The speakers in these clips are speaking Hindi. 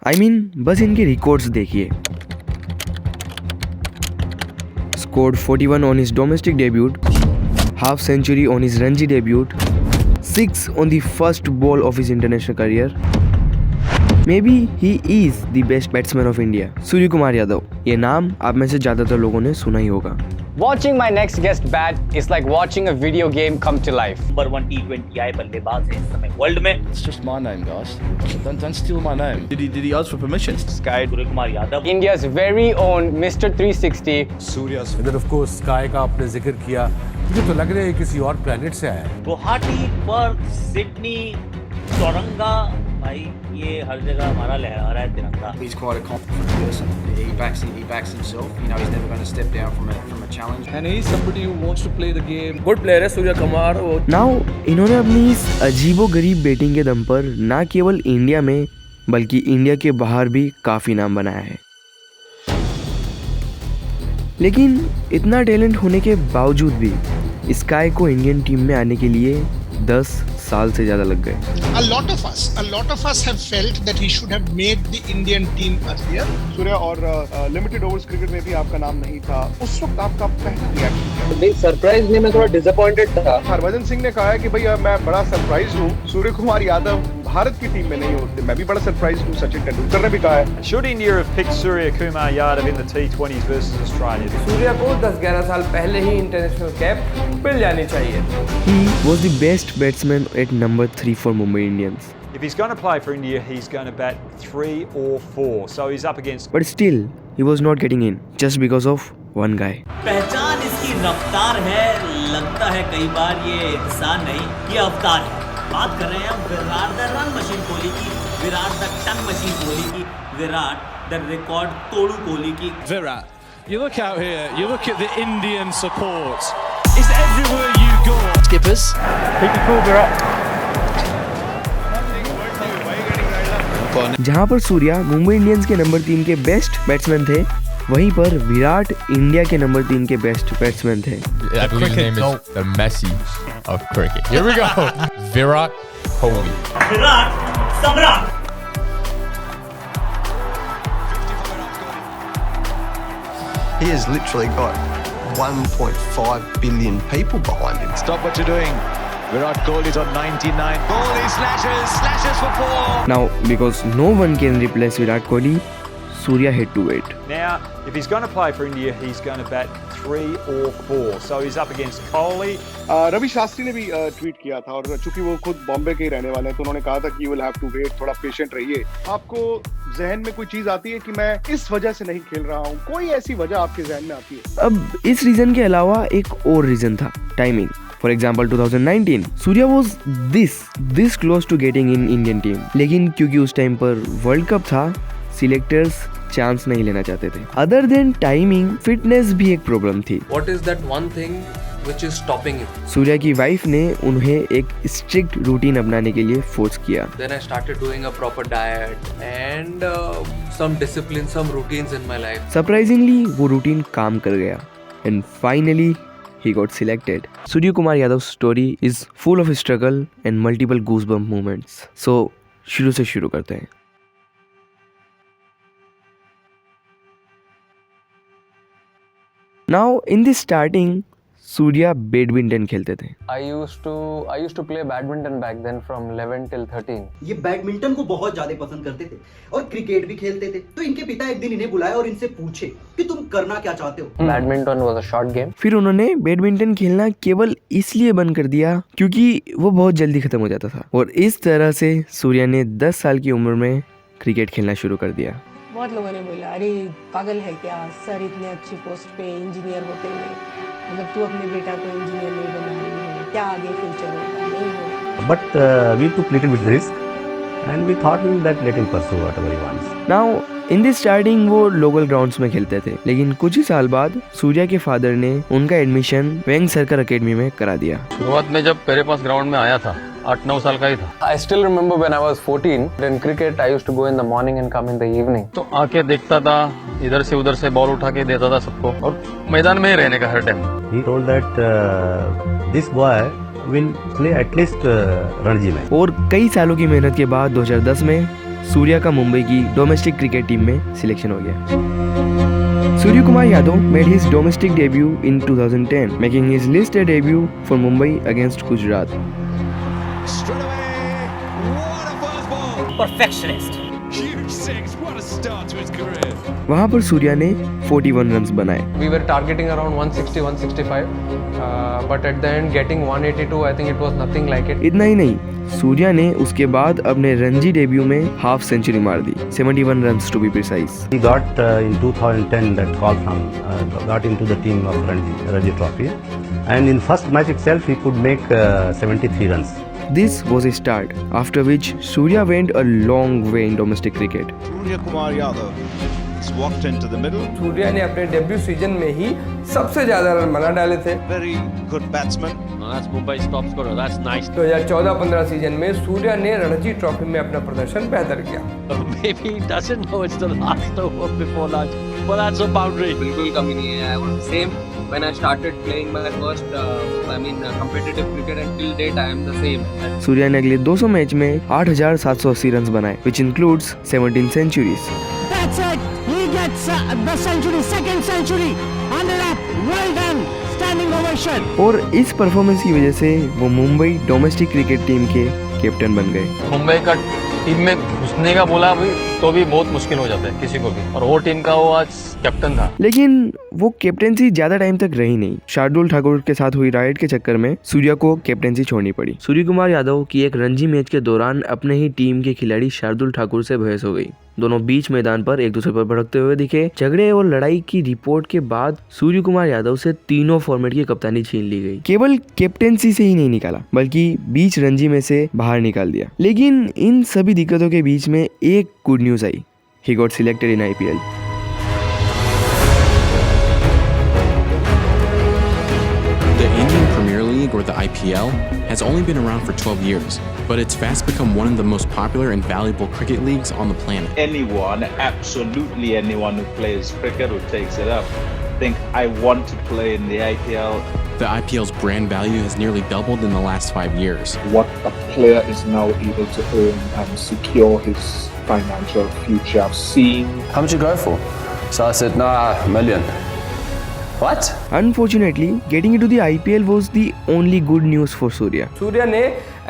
बस इनके रिकॉर्ड्स देखिए। Scored 41 on his domestic debut, half century on his Ranji debut, 6 on the first ball of his international career. Maybe he is the best batsman of India. Surya Kumar Yadav, ये नाम आप में से ज्यादातर लोगों ने सुना ही होगा। Watching my next guest bat is like watching a video game come to life. Number 1 T20I बल्लेबाज है इस समय वर्ल्ड में। It's just my name, guys. Don't steal my name. Did he ask for permission? Sky Surya Kumar Yadav. India's very own Mr. 360. Surya. And then of course Sky का आपने जिक्र किया, मुझे तो लग रहा है किसी और प्लेनेट से आया है। गुवाहाटी, पर्थ, सिडनी, चौरंगा, भाई ये हर जगह हमारा लहरा रहा है तिरंगा। He's quite a confident person. He backs himself. You know, he's never going to step down from a challenge. And he's somebody who wants to play the game. Good player है सूर्य कुमार। Now इन्होंने अपनी इस अजीबोगरीब बैटिंग के दम पर ना केवल इंडिया में बल्कि इंडिया के बाहर भी काफी नाम बनाया है। लेकिन इतना टैलेंट होने के बावजूद भी स्काई को इंडियन टीम में आने के लिए 10 साल से ज्यादा लग गए। A lot of us have felt that he should have made the Indian team earlier. Surya और लिमिटेड ओवर्स क्रिकेट में भी आपका नाम नहीं था, उस वक्त आपका पहला रिएक्शन क्या? नहीं, सरप्राइज नहीं, मैं थोड़ा डिसअपॉइंटेड था। हरभजन सिंह ने कहा है कि भैया मैं बड़ा सरप्राइज हूँ, सूर्य कुमार यादव भारत की टीम में नहीं होते। मैं भी बड़ा सरप्राइज हूँ, सचिन तेंदुलकर ने भी कहा है। Should India have picked Surya Kumar Yadav in the T20s versus Australia? Surya को 10-11 साल पहले ही इंटरनेशनल कैप मिल जानी चाहिए। He was the best batsman at number 3 for Mumbai Indians. If he's going to play for India, he's going to bat 3 or 4. So he's up against. But still, he was not getting in just because of one guy. पहचान इसकी रफ्तार है, लगता है कई बार ये इंसान नहीं, ये अवतार है। बात कर रहे हैं हम Virat the run machine Kohli की, Virat the ton machine Kohli की, विराट द रिकॉर्ड तोड़ू कोहली की। Virat, you look out here, you look at the Indian support. It's everywhere you go. Skippers. Keep it cool, Virat. जहां पर सूर्या मुंबई इंडियंस के नंबर 3 के बेस्ट बैट्समैन थे, वहीं पर विराट इंडिया के नंबर 3 के बेस्ट बैट्समैन थे। I believe his name is the Messi of cricket. Here we go. Virat Kohli. Virat सम्राट। He has literally got 1.5 billion people behind him. Stop what you're doing. Virat Kohli is on 99. Kohli slashes for 4. Now, because no one can replace Virat Kohli, Surya had to wait. Now, if he's going to play for India, he's going to bat 3 or 4. So he's up against Kohli. Ravi Shastri ने भी ट्वीट किया था, और चूंकि वो खुद बॉम्बे के ही रहने वाले हैं तो उन्होंने कहा था कि you will have to wait, थोड़ा पेशेंट रहिए। आपको जहन में कोई चीज आती है कि मैं इस वजह से नहीं खेल रहा हूँ? कोई ऐसी वजह आपके जहन में आती है? अब इस रीजन के अलावा एक और रीजन था, timing. For example, 2019, Surya was this close to getting in Indian team, लेकिन क्योंकि उस टाइम पर वर्ल्ड कप था, सिलेक्टर्स चांस नहीं लेना चाहते थे। अदर देन टाइमिंग, फिटनेस भी एक प्रॉब्लम थी। What is that one thing which is stopping you? Surya की वाइफ ने उन्हें एक स्ट्रिक्ट रूटीन अपनाने के लिए फोर्स किया। Then I started doing a proper diet and some discipline, some routines in my life. Surprisingly वो रूटीन काम कर गया and finally he got selected. Surya Kumar Yadav's story is full of struggle and multiple goosebump moments. So शुरू से शुरू करते हैं। Now in the starting, Surya badminton खेलते थे। I used to play badminton back then from 11 till 13. ये बैडमिंटन को बहुत ज्यादा पसंद करते थे और क्रिकेट भी खेलते थे। तो इनके पिता एक दिन इन्हें बुलाए और इनसे पूछे कि तुम करना क्या चाहते हो? Badminton was a short game. फिर उन्होंने बैडमिंटन खेलना केवल इसलिए बंद कर दिया क्योंकि वो बहुत जल्दी खत्म हो जाता था, और इस तरह से सूर्या ने 10 साल की उम्र में क्रिकेट खेलना शुरू कर दिया। बहुत लोगों ने बोला, अरे पागल है क्या सर, इतने अच्छी पोस्ट पे इंजीनियर होते हुए, मतलब तू अपने बेटा को इंजीनियर नहीं बना रही है, क्या आगे फ्यूचर होगा, नहीं होगा। But we took little bit risk and we thought that let him pursue whatever he wants. Now in the starting वो लोकल ग्राउंड्स में खेलते थे, लेकिन कुछ ही साल बाद सूर्या के फादर ने उनका एडमिशन वेंग सरकर अकेडमी में करा दिया। शुरुआत में जब मेरे पास ग्राउंड में आया था 8-9 साल का ही था। I still remember when I was 14 in cricket I used to go in the morning and come in the evening. तो आके देखता था, इधर से उधर से बॉल उठा के देता था सबको, और मैदान में ही रहने का हर time. He told that this boy will play at least Ranji में। और कई सालों की मेहनत के बाद 2010 में सूर्या का मुंबई की डोमेस्टिक क्रिकेट टीम में सिलेक्शन हो गया। Surya Kumar Yadav made his domestic debut in 2010, making his list A debut for Mumbai against Gujarat. Perfectionist. Huge six, what a start to his career. वहाँ पर सूर्या ने 41 रन्स बनाए। We were targeting around 160, 165, but at the end getting 182, I think it was nothing like it. इतना ही नहीं, सूर्या ने उसके बाद अपने रणजी डेब्यू में हाफ सेंचुरी मार दी, 71 runs to be precise. He got in 2010 that call from got into the team of Ranji Trophy, and in first match itself he could make 73 runs. This was a start, after which Surya went a long way in domestic cricket. Surya Kumar Yadav has walked into the middle. Surya ने अपने डेब्यू सीजन में ही सबसे ज्यादा रन बना डाले थे। Very good batsman. That's Mumbai's top scorer. That's nice. 2014-15 season में सूर्या ने रणजी ट्रॉफी में अपना प्रदर्शन बेहतर किया। Maybe he doesn't know it's the last over before lunch, but that's a boundary. बिल्कुल कमी नहीं है. I was same when I started playing my first, competitive cricket, and till date I am the same. Surya ने अगले 200 मैच में 8,780 रन्स बनाए, which includes 17 centuries. That's it. He gets the century, second century. 100 up. Well done. Standing ovation. और इस परफॉर्मेंस की वजह से वो मुंबई डोमेस्टिक क्रिकेट टीम के कैप्टन बन गए। मुंबई का टीम में घुसने का बोला भी तो भी बहुत मुश्किल हो जाता है किसी को भी, और वो टीम का वो आज कैप्टन था। लेकिन वो कैप्टेंसी ज्यादा टाइम तक रही नहीं। शार्दुल ठाकुर के साथ हुई राइड के चक्कर में सूर्या को कैप्टेंसी छोड़नी पड़ी। सूर्य कुमार यादव की एक रणजी मैच के दौरान अपने ही टीम के खिलाड़ी शार्दुल ठाकुर से बहस हो गई। दोनों बीच मैदान पर एक दूसरे पर भड़कते हुए दिखे। झगड़े और लड़ाई की रिपोर्ट के बाद सूर्य कुमार यादव से तीनों फॉर्मेट की कप्तानी छीन ली गई। केवल कैप्टेंसी से ही नहीं निकाला, बल्कि बीच रणजी में से बाहर निकाल दिया। लेकिन इन सभी दिक्कतों के बीच में एक good news I. He got selected in IPL. The Indian Premier League, or the IPL, has only been around for 12 years, but it's fast become one of the most popular and valuable cricket leagues on the planet. Anyone, absolutely anyone who plays cricket, who takes it up, think I want to play in the IPL. The IPL's brand value has nearly doubled in the last 5 years. What a player is now able to earn and secure his financial future. I've seen. How much you go for? So I said, nah, $1 million. What? Unfortunately, getting into the IPL was the only good news for Surya. Surya ने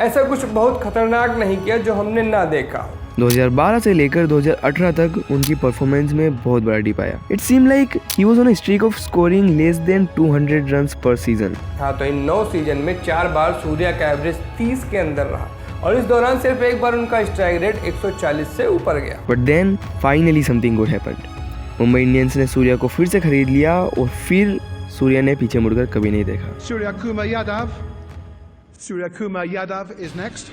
ऐसा कुछ बहुत खतरनाक नहीं किया जो हमने ना देखा। 2012 से लेकर 2018 तक उनकी परफॉर्मेंस में बहुत बड़ा डिप आया। It seemed like he was on a streak of scoring less than 200 runs per season. हाँ, तो इन 9 सीजन में 4 बार सूर्या का एवरेज 30 के अंदर रहा, और इस दौरान सिर्फ एक बार उनका स्ट्राइक रेट 140 से ऊपर गया। But then finally something good happened. Mumbai Indians ने सूर्या को फिर से खरीद लिया और फिर सूर्या ने पीछे मुड़कर कभी नहीं देखा। Surya Kumar Yadav. Surya Kumar Yadav is next.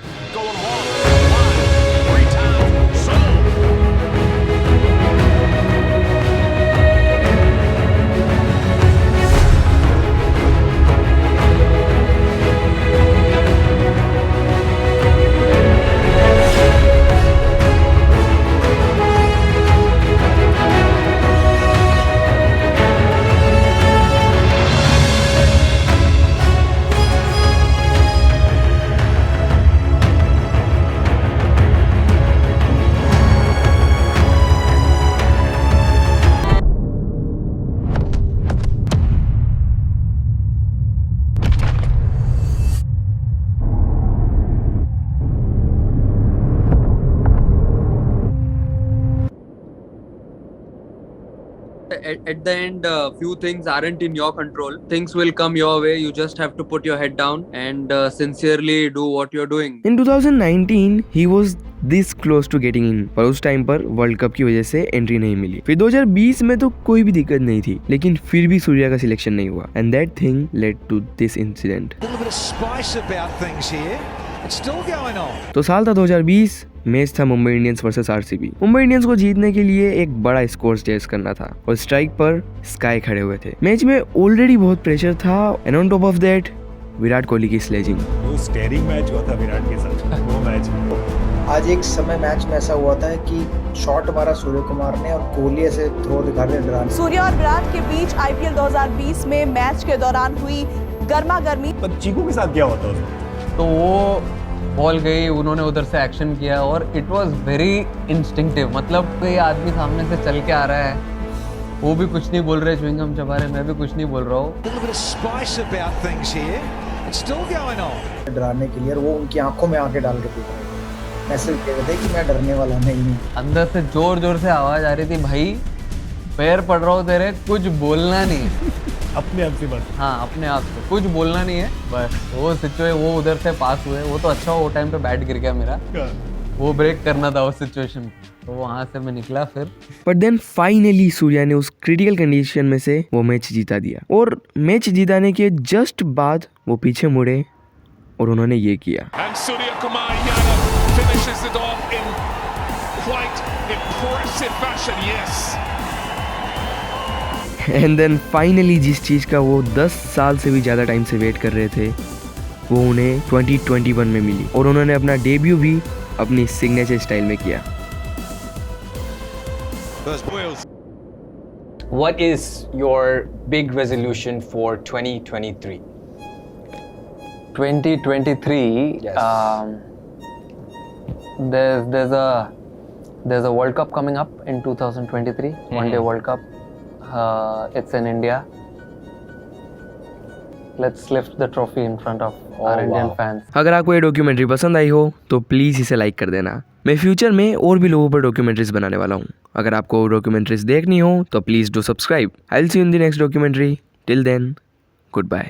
At the end, few things aren't in your control. Things will come your way. You just have to put your head down and sincerely do what you're doing. In 2019, he was this close to getting in, पर उस टाइम पर वर्ल्ड कप की वजह से एंट्री नहीं मिली। फिर 2020 में तो कोई भी दिक्कत नहीं थी, लेकिन फिर भी सूर्या का सिलेक्शन नहीं हुआ, and that thing led to this incident. A little bit of spice about things here. It's still going on. तो साल था 2020, मैच था Mumbai Indians versus RCB. Mumbai Indians को जीतने के लिए एक बड़ा स्कोर चेस करना था और स्ट्राइक पर स्काई खड़े हुए थे। मैच में ऑलरेडी बहुत प्रेशर था, and on top of that Virat Kohli की स्लेजिंग। वो स्टेयरिंग मैच हुआ था विराट के साथ वो मैच में। आज एक समय मैच में ऐसा हुआ था कि शॉट मारा सूर्य कुमार ने और कोहली ऐसे थ्रो दिखा रहे डराने। सूर्या और विराट के बीच आईपीएल 2020 में मैच के दौरान हुई गर्मा गर्मी। चीकू के साथ क्या होता है? तो वो बॉल गई, उन्होंने उधर से एक्शन किया और इट वाज वेरी इंस्टिंक्टिव। मतलब ये आदमी सामने से चल के आ रहा है, वो भी कुछ नहीं बोल रहे, च्युइंगम चबा रहे, मैं भी कुछ नहीं बोल रहा हूँ। डराने के लिए, और वो उनकी आंखों में आंखें डाल के पूछ रहे थे, मैसेज दे रहे थे कि मैं डरने वाला नहीं हूँ। अंदर से जोर जोर से आवाज आ रही थी, भाई पैर पड़ रहा हो तेरे, कुछ बोलना नहीं है। अपने आप से बस। हाँ, अपने आप से कुछ बोलना नहीं है बस। वो सिचुएशन, वो उधर से पास हुए, वो तो अच्छा वो टाइम पे बैट गिर गया मेरा, वो ब्रेक करना था उस सिचुएशन, तो वहां से मैं निकला फिर। बट देन फाइनली सूर्या ने उस क्रिटिकल कंडीशन में से वो मैच जीता दिया, और मैच जीताने के जस्ट बाद वो पीछे मुड़े और उन्होंने ये किया। And Suryakumar Yadav finishes it off in quite impressive fashion, yes. And then finally जिस चीज़ का वो 10 साल से भी ज़्यादा टाइम से वेट कर रहे थे, वो उन्हें 2021 में मिली, और उन्होंने अपना डेब्यू भी अपनी सिग्नेचर स्टाइल में किया। What is your big resolution for 2023? 2023, Yes. there's a World Cup coming up in 2023, One Day World Cup. It's in India. Let's lift the trophy in front of our Indian fans. अगर आपको ये डॉक्यूमेंट्री पसंद आई हो तो प्लीज़ इसे लाइक कर देना। मैं फ्यूचर में और भी लोगों पर डॉक्यूमेंट्रीज बनाने वाला हूँ। अगर आपको डॉक्यूमेंट्रीज देखनी हो तो please do subscribe. I will see you in the next documentary. Till then, good bye.